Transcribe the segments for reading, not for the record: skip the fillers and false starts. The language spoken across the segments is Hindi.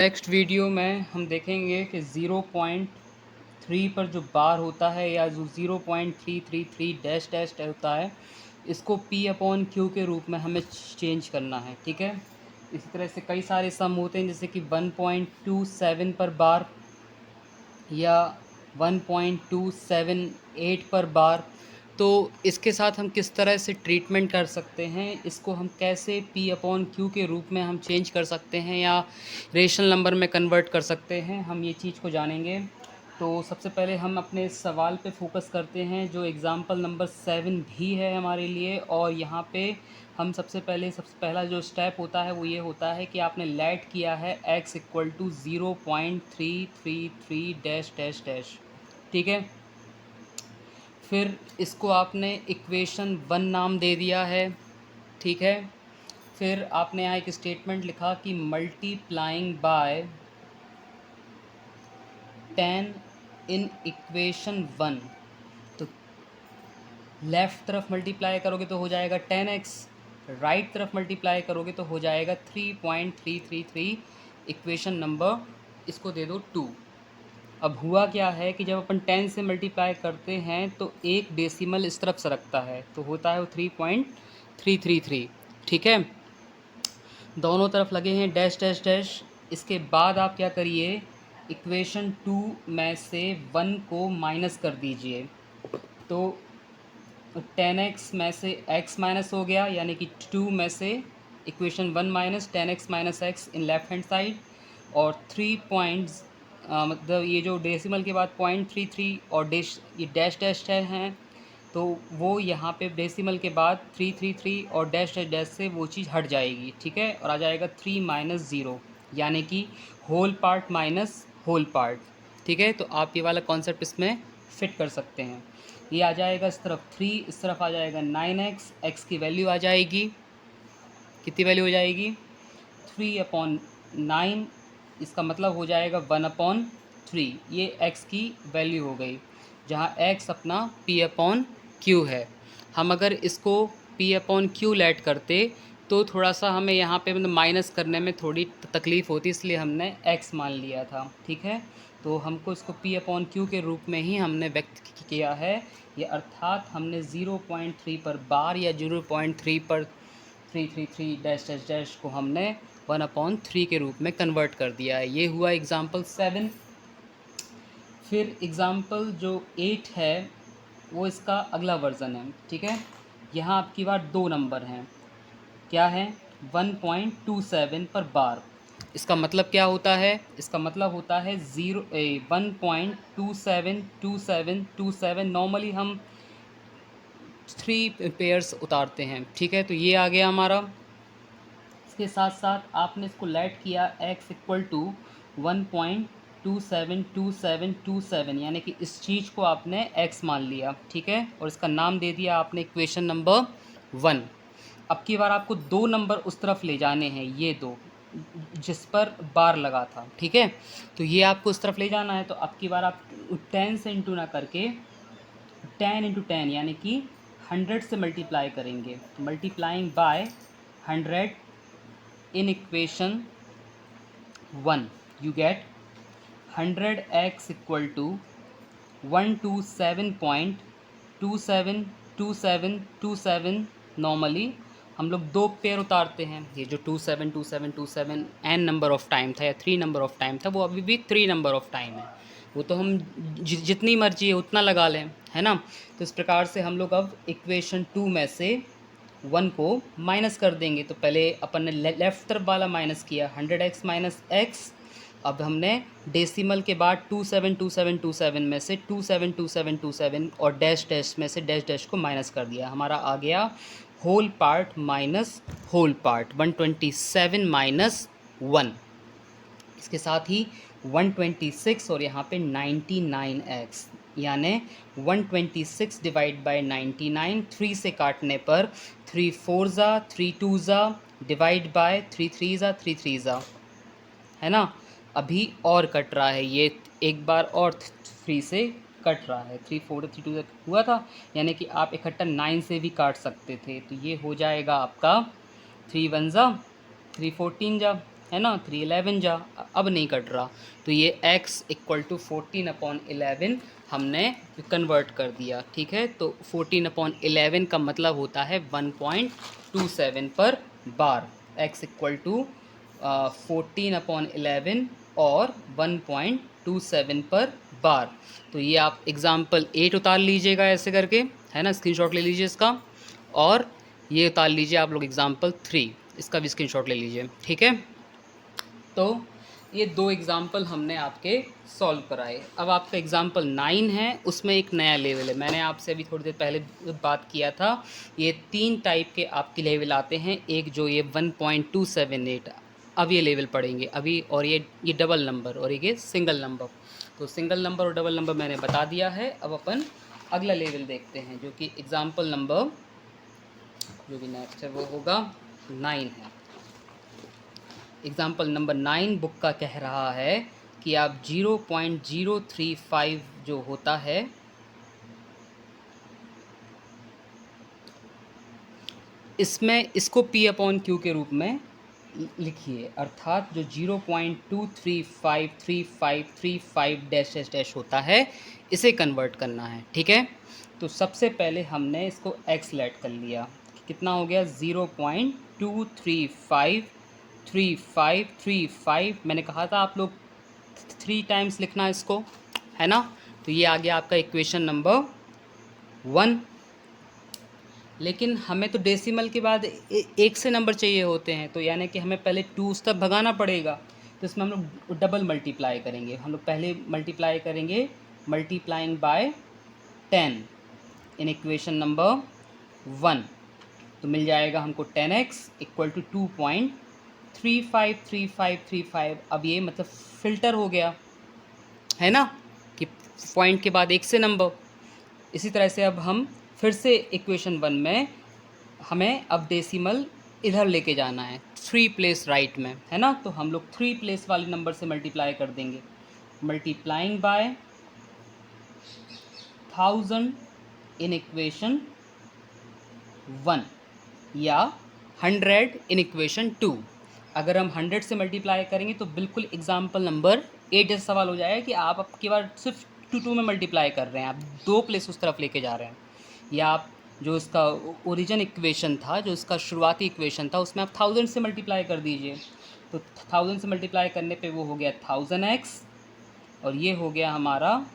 नेक्स्ट वीडियो में हम देखेंगे कि 0.3 पर जो बार होता है या जो 0.333 डैश डैश होता है, इसको P अपॉन क्यू के रूप में हमें चेंज करना है। ठीक है, इसी तरह से कई सारे सम होते हैं, जैसे कि 1.27 पर बार या 1.278 पर बार। तो इसके साथ हम किस तरह से ट्रीटमेंट कर सकते हैं, इसको हम कैसे P अपॉन क्यू के रूप में हम चेंज कर सकते हैं या रेशनल नंबर में कन्वर्ट कर सकते हैं, हम ये चीज़ को जानेंगे। तो सबसे पहले हम अपने सवाल पे फोकस करते हैं, जो एग्ज़ाम्पल नंबर 7 भी है हमारे लिए। और यहाँ पे हम सबसे पहला जो स्टेप होता है वो ये होता है कि आपने लेट किया है x equal to 0.333 dash dash dash. ठीक है, फिर इसको आपने इक्वेशन 1 नाम दे दिया है। ठीक है, फिर आपने यहाँ एक स्टेटमेंट लिखा कि मल्टीप्लाइंग बाय 10 इन इक्वेशन 1। तो लेफ़्ट तरफ मल्टीप्लाई करोगे तो हो जाएगा 10x, राइट तरफ मल्टीप्लाई करोगे तो हो जाएगा 3.333। इक्वेशन नंबर इसको दे दो 2। अब हुआ क्या है कि जब अपन 10 से मल्टीप्लाई करते हैं तो एक डेसिमल इस तरफ सरकता है, तो होता है वो 3.333। ठीक है, दोनों तरफ लगे हैं डैश डैश डैश। इसके बाद आप क्या करिए, इक्वेशन 2 में से 1 को माइनस कर दीजिए। तो 10x में से x माइनस हो गया, यानी कि 2 में से equation 1 minus 10x minus x in left hand side. और 3 पॉइंट्स मतलब ये जो डेसिमल के बाद 0.33 और ये डैश डैश हैं, तो वो यहाँ पे डेसिमल के बाद 333 और डैश डैश डैश से वो चीज़ हट जाएगी। ठीक है, और आ जाएगा 3 माइनस 0, यानी कि whole part minus whole part. ठीक है, तो आप ये वाला कॉन्सेप्ट इसमें फिट कर सकते हैं। ये आ जाएगा इस तरफ 3, इस तरफ आ जाएगा 9x। x की वैल्यू आ जाएगी, कितनी वैल्यू हो जाएगी, 3/9। इसका मतलब हो जाएगा 1/3। ये x की वैल्यू हो गई, जहाँ x अपना P अपॉन क्यू है। हम अगर इसको P अपॉन क्यू लेट करते तो थोड़ा सा हमें यहाँ पे मतलब माइनस करने में थोड़ी तकलीफ़ होती, इसलिए हमने x मान लिया था। ठीक है, तो हमको इसको P अपॉन क्यू के रूप में ही हमने व्यक्त किया है। ये अर्थात हमने 0.3 पर बार या 0.3 पर 333 डैश डैश डैश को हमने 1/3 के रूप में कन्वर्ट कर दिया है। ये हुआ एग्ज़ाम्पल 7। फिर एग्ज़ाम्पल जो 8 है वो इसका अगला वर्ज़न है। ठीक है, यहाँ आपकी बार 2 नंबर हैं, क्या है, 1.27 पर बार। इसका मतलब क्या होता है, इसका मतलब होता है 1.272727। नॉर्मली हम 3 पेयर्स उतारते हैं। ठीक है, तो ये आ गया हमारा। इसके साथ साथ आपने इसको लेट किया x इक्वल टू 1.272727, यानी कि इस चीज़ को आपने x मान लिया। ठीक है, और इसका नाम दे दिया आपने इक्वेशन नंबर 1। अब की बार आपको 2 नंबर उस तरफ ले जाने हैं, ये 2 जिस पर बार लगा था। ठीक है, तो ये आपको उस तरफ ले जाना है। तो अब की बार आप 10 से इंटू ना करके 10 इंटू 10 यानी कि 100 से मल्टीप्लाई करेंगे। Multiplying by 100 in equation 1 you get 100x equal to 127.272727। Normally हम लोग 2 पेयर उतारते हैं। ये जो 272727 n नंबर ऑफ टाइम था या 3 नंबर ऑफ टाइम था, वो अभी भी 3 नंबर ऑफ टाइम है। वो तो हम जितनी मर्जी है उतना लगा लें, है ना। तो इस प्रकार से हम लोग अब इक्वेशन 2 में से 1 को माइनस कर देंगे। तो पहले अपन ने लेफ़्ट तरफ वाला माइनस किया 100x माइनस एक्स। अब हमने डेसिमल के बाद 272727 में से 272727 और डैश डैश में से डैश डैश को माइनस कर दिया। हमारा आ गया whole part minus whole part 127 minus 1। इसके साथ ही 126 और यहाँ पे 99x, यानी 126 डिवाइड बाई 99। 3 से काटने पर 3 4 ज़ा 3 2 ज़ा डिवाइड बाय 3 3 ज़ा 3 3 ज़ा, है ना। अभी और कट रहा है, ये एक बार और 3 से कट रहा है। 3 4 3 2 हुआ था, यानी कि आप इकट्ठा 9 से भी काट सकते थे। तो ये हो जाएगा आपका 3 1 ज़ा 3 14 जा है ना, 311 जा, अब नहीं कट रहा, तो ये x इक्वल टू 14/11 हमने कन्वर्ट कर दिया। ठीक है, तो 14/11 का मतलब होता है 1.27 पर बार। x इक्वल टू 14/11 और 1.27 पर बार। तो ये आप एग्ज़ाम्पल 8 उतार लीजिएगा ऐसे करके, है ना, स्क्रीनशॉट ले लीजिए इसका, और ये उतार लीजिए आप लोग एग्ज़ाम्पल 3, इसका भी स्क्रीनशॉट ले लीजिए। ठीक है, तो ये 2 एग्ज़ाम्पल हमने आपके सॉल्व कराए। अब आपका एग्ज़ाम्पल 9 है, उसमें एक नया लेवल है। मैंने आपसे अभी थोड़ी देर पहले बात किया था, ये 3 टाइप के आपके लेवल आते हैं। एक जो ये 1.278, अब ये लेवल पढ़ेंगे अभी, और ये डबल नंबर, और ये सिंगल नंबर। तो सिंगल नंबर और डबल नंबर मैंने बता दिया है। अब अपन अगला लेवल देखते हैं, जो कि एग्ज़ाम्पल नंबर जो भी नेक्स्ट है वो होगा 9 है। एग्ज़ाम्पल नंबर 9 बुक का कह रहा है कि आप 0.035 जो होता है, इसमें इसको P/Q के रूप में लिखिए, अर्थात जो 0.2353535 डैश डैश डैश होता है, इसे कन्वर्ट करना है। ठीक है, तो सबसे पहले हमने इसको x लेट कर लिया, कितना हो गया 0.2353535। मैंने कहा था आप लोग 3 टाइम्स लिखना इसको, है ना। तो ये आ गया आपका इक्वेशन नंबर 1। लेकिन हमें तो डेसिमल के बाद एक से नंबर चाहिए होते हैं, तो यानी कि हमें पहले 2 तक भगाना पड़ेगा। तो इसमें हम लोग डबल मल्टीप्लाई करेंगे। हम लोग पहले मल्टीप्लाई करेंगे multiplying by 10 in equation number 1, तो मिल जाएगा हमको 10x इक्वल टू 2.353535। अब ये मतलब फ़िल्टर हो गया, है ना, कि पॉइंट के बाद एक से नंबर। इसी तरह से अब हम फिर से इक्वेशन 1 में हमें अब डेसिमल इधर लेके जाना है, 3 प्लेस राइट में, है ना। तो हम लोग 3 प्लेस वाले नंबर से मल्टीप्लाई कर देंगे, मल्टीप्लाइंग बाय 1000 इन इक्वेशन 1 या 100 इन इक्वेशन 2। अगर हम 100 से मल्टीप्लाई करेंगे तो बिल्कुल एग्जाम्पल नंबर 8 जैसा सवाल हो जाएगा कि आप अब की बार सिर्फ 2 में मल्टीप्लाई कर रहे हैं, आप 2 प्लेस उस तरफ लेके जा रहे हैं, या आप जो इसका ओरिजिन इक्वेशन था, जो इसका शुरुआती इक्वेशन था, उसमें आप 1000 से मल्टीप्लाई कर दीजिए। तो 1000 से मल्टीप्लाई करने पे वो हो गया 1000x, और ये हो गया हमारा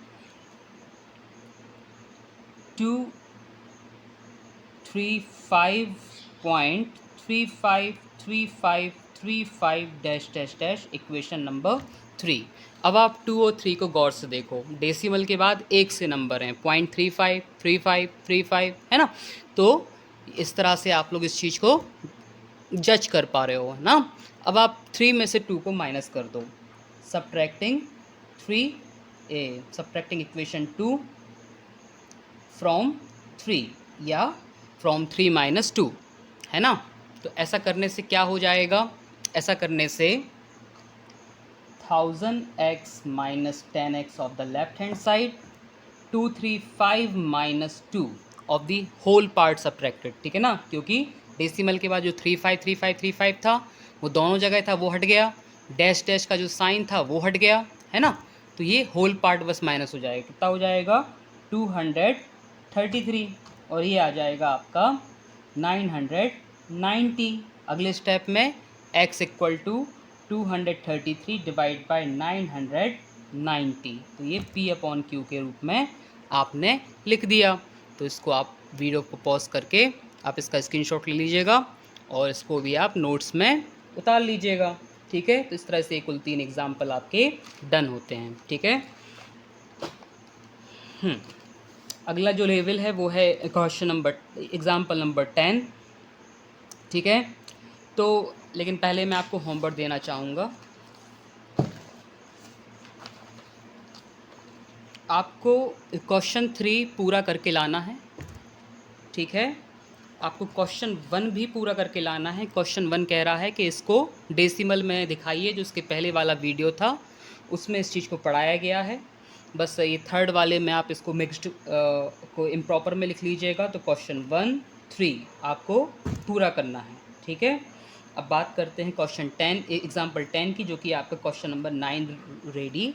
235.353535 dash dash dash equation number 3। अब आप 2 और 3 को गौर से देखो, डेसिमल के बाद एक से नंबर हैं, 0.353535, है ना। तो इस तरह से आप लोग इस चीज़ को जज कर पा रहे हो ना। अब आप 3 में से 2 को माइनस कर दो, सब्ट्रैक्टिंग सब्ट्रैक्टिंग इक्वेशन 2 फ्रॉम 3 या फ्रॉम 3 माइनस 2, है ना। तो ऐसा करने से क्या हो जाएगा, ऐसा करने से 1000x minus 10x of the left hand side, 235 minus 2 of the whole part subtracted. ठीक है ना, क्योंकि डेसिमल के बाद जो 353535 था वो दोनों जगह था, वो हट गया। डैश डैश का जो साइन था वो हट गया, है ना। तो ये होल पार्ट बस माइनस हो जाएगा, कितना हो जाएगा 233, और ये आ जाएगा आपका 990। अगले स्टेप में x equal to 233 divide by 990, तो ये P/Q के रूप में आपने लिख दिया। तो इसको आप वीडियो को पॉज करके आप इसका स्क्रीनशॉट ले लीजिएगा, और इसको भी आप नोट्स में उतार लीजिएगा। ठीक है, तो इस तरह से कुल 3 एग्जाम्पल आपके डन होते हैं। ठीक है, अगला जो लेवल है वो है क्वेश्चन नंबर एग्जाम्पल नंबर 10। ठीक है, तो लेकिन पहले मैं आपको होमवर्क देना चाहूँगा। आपको क्वेश्चन 3 पूरा करके लाना है। ठीक है, आपको क्वेश्चन 1 भी पूरा करके लाना है। क्वेश्चन 1 कह रहा है कि इसको डेसिमल में दिखाइए, जो उसके पहले वाला वीडियो था उसमें इस चीज़ को पढ़ाया गया है। बस ये थर्ड वाले में आप इसको मिक्स्ड को इम्प्रॉपर में लिख लीजिएगा। तो क्वेश्चन 1, 3 आपको पूरा करना है। ठीक है, अब बात करते हैं क्वेश्चन 10 एग्जाम्पल 10 की, जो कि आपका क्वेश्चन नंबर 9 रेडी,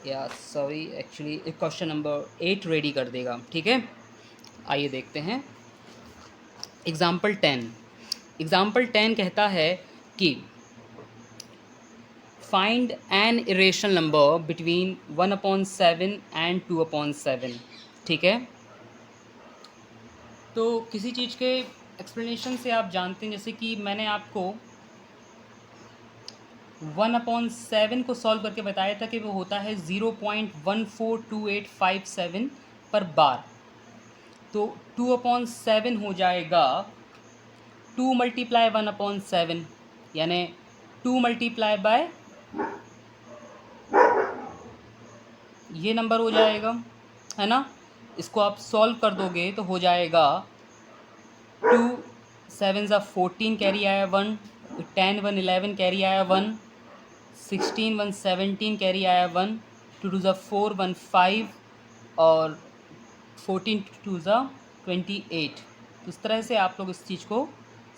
या sorry actually question number 8 ready कर देगा। ठीक है, आइए देखते हैं एग्जाम्पल 10। एग्जाम्पल 10 कहता है कि find an irrational number between 1/7 and 2/7। ठीक है, तो किसी चीज़ के एक्सप्लेनेशन से आप जानते हैं, जैसे कि मैंने आपको 1/7 को सॉल्व करके बताया था कि वो होता है 0.142857 पर बार। तो 2/7 हो जाएगा 2 मल्टीप्लाई 1/7, यानी 2 मल्टीप्लाई बाय ये नंबर हो जाएगा, है ना। इसको आप सॉल्व कर दोगे तो हो जाएगा 2 7 14 कैरी आया 1, 10 1 11 कैरी आया 1, 16 1 17 कैरी आया 1, 2 2 4 1 5 और 14 2 28। तो इस तरह से आप लोग इस चीज़ को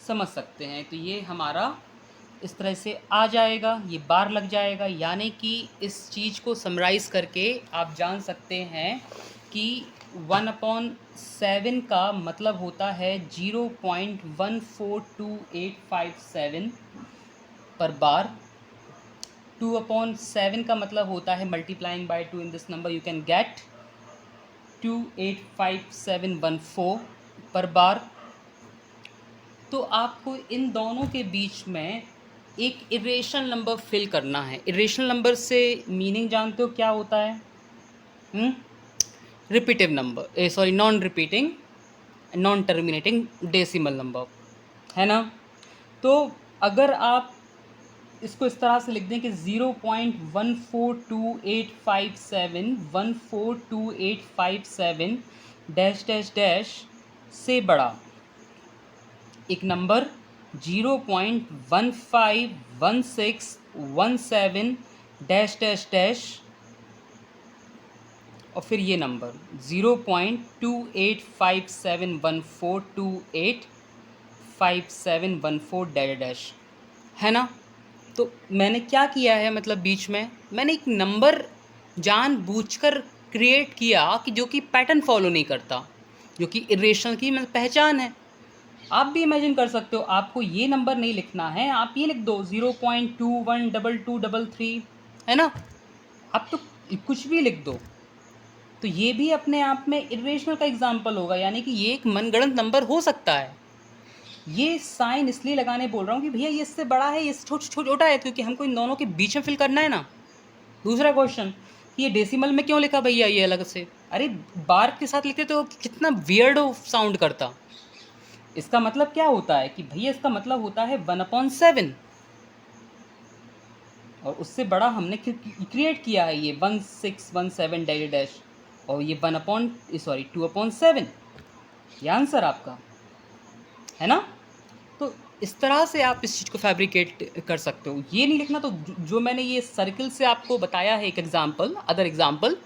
समझ सकते हैं। तो ये हमारा इस तरह से आ जाएगा, ये बार लग जाएगा, यानी कि इस चीज़ को समराइज़ करके आप जान सकते हैं कि 1/7 का मतलब होता है 0.142857 पर बार। 2/7 का मतलब होता है multiplying by 2 in this number you can get 285714 पर बार। तो आपको इन दोनों के बीच में एक इरेशनल नंबर फिल करना है। इरेशनल नंबर से मीनिंग जानते हो क्या होता है? Repetitive number, sorry non repeating non terminating decimal number, है ना। तो अगर आप इसको इस तरह से लिख दें कि 0.142857 डैश डैश डैश से बड़ा एक नंबर 0.151617 डैश डैश डैश और फिर ये नंबर 0.285714285714 डैश डैश, है ना। तो मैंने क्या किया है, मतलब बीच में मैंने एक नंबर जानबूझकर क्रिएट किया कि जो कि पैटर्न फॉलो नहीं करता, जो कि इरेशनल की मतलब पहचान है। आप भी इमेजिन कर सकते हो, आपको ये नंबर नहीं लिखना है, आप ये लिख दो 0.212233, है ना। आप तो कुछ भी लिख दो, तो ये भी अपने आप में इरेशनल का एग्जाम्पल होगा, यानी कि ये एक मनगढ़ंत नंबर हो सकता है। ये साइन इसलिए लगाने बोल रहा हूँ कि भैया ये इससे बड़ा है, ये छोटा है, क्योंकि हमको इन दोनों के बीच में फिल करना है ना। दूसरा क्वेश्चन कि ये डेसिमल में क्यों लिखा भैया ये अलग से? अरे बार के साथ लिखते तो कितना वियर्ड साउंड करता। इसका मतलब क्या होता है कि भैया इसका मतलब होता है 1/7, और उससे बड़ा हमने क्रिएट किया है ये 1617 डैश डैश, और ये 2/7, ये आंसर आपका, है ना। तो इस तरह से आप इस चीज़ को फैब्रिकेट कर सकते हो। ये नहीं लिखना, तो जो मैंने ये सर्किल से आपको बताया है एक एग्जांपल, अदर एग्जांपल,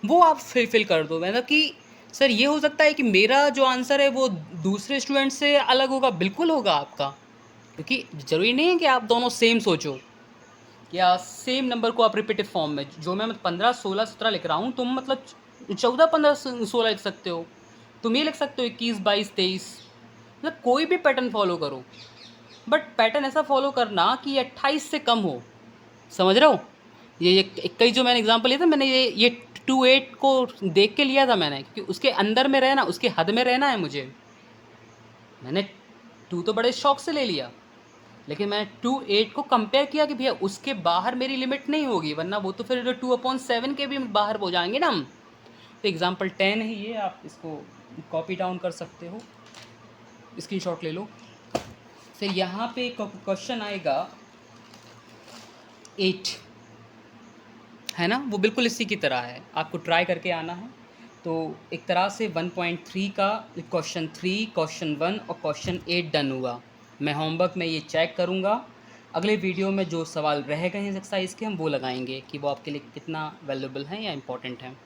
वो आप फिल कर दो। मतलब कि सर ये हो सकता है कि मेरा जो आंसर है वो दूसरे स्टूडेंट से अलग होगा, बिल्कुल होगा आपका, क्योंकि ज़रूरी नहीं है कि आप दोनों सेम सोचो या सेम नंबर को आप रिपीटिव फॉर्म में, जो मैं 15 16 17 लिख रहा हूँ, तुम मतलब 14 15 16 लिख सकते हो, तुम ये लिख सकते हो 21 22 23, मतलब कोई भी पैटर्न फॉलो करो, बट पैटर्न ऐसा फॉलो करना कि 28 से कम हो। समझ रहे हो? ये कई जो मैंने एग्जांपल लिया था, मैंने ये 28 को देख के लिया था मैंने, क्योंकि उसके अंदर में रहना, उसके हद में रहना है मुझे। मैंने 2 तो बड़े शौक से ले लिया, लेकिन मैंने 28 को कंपेयर किया कि भैया उसके बाहर मेरी लिमिट नहीं होगी, वरना वो तो फिर 2/7 के भी बाहर हो जाएंगे ना हम। तो एग्जाम्पल 10 है ये, आप इसको कॉपी डाउन कर सकते हो, स्क्रीनशॉट ले लो। फिर यहाँ पे क्वेश्चन आएगा 8, है ना, वो बिल्कुल इसी की तरह है, आपको ट्राई करके आना है। तो एक तरह से 1.3 का क्वेश्चन 3, क्वेश्चन 1 और क्वेश्चन 8 डन हुआ। मैं होमवर्क में ये चेक करूँगा, अगले वीडियो में जो सवाल रह गए हैं एक्सरसाइज के हम वो लगाएंगे कि वो आपके लिए कितना वैल्यूएबल हैं या इम्पोर्टेंट हैं।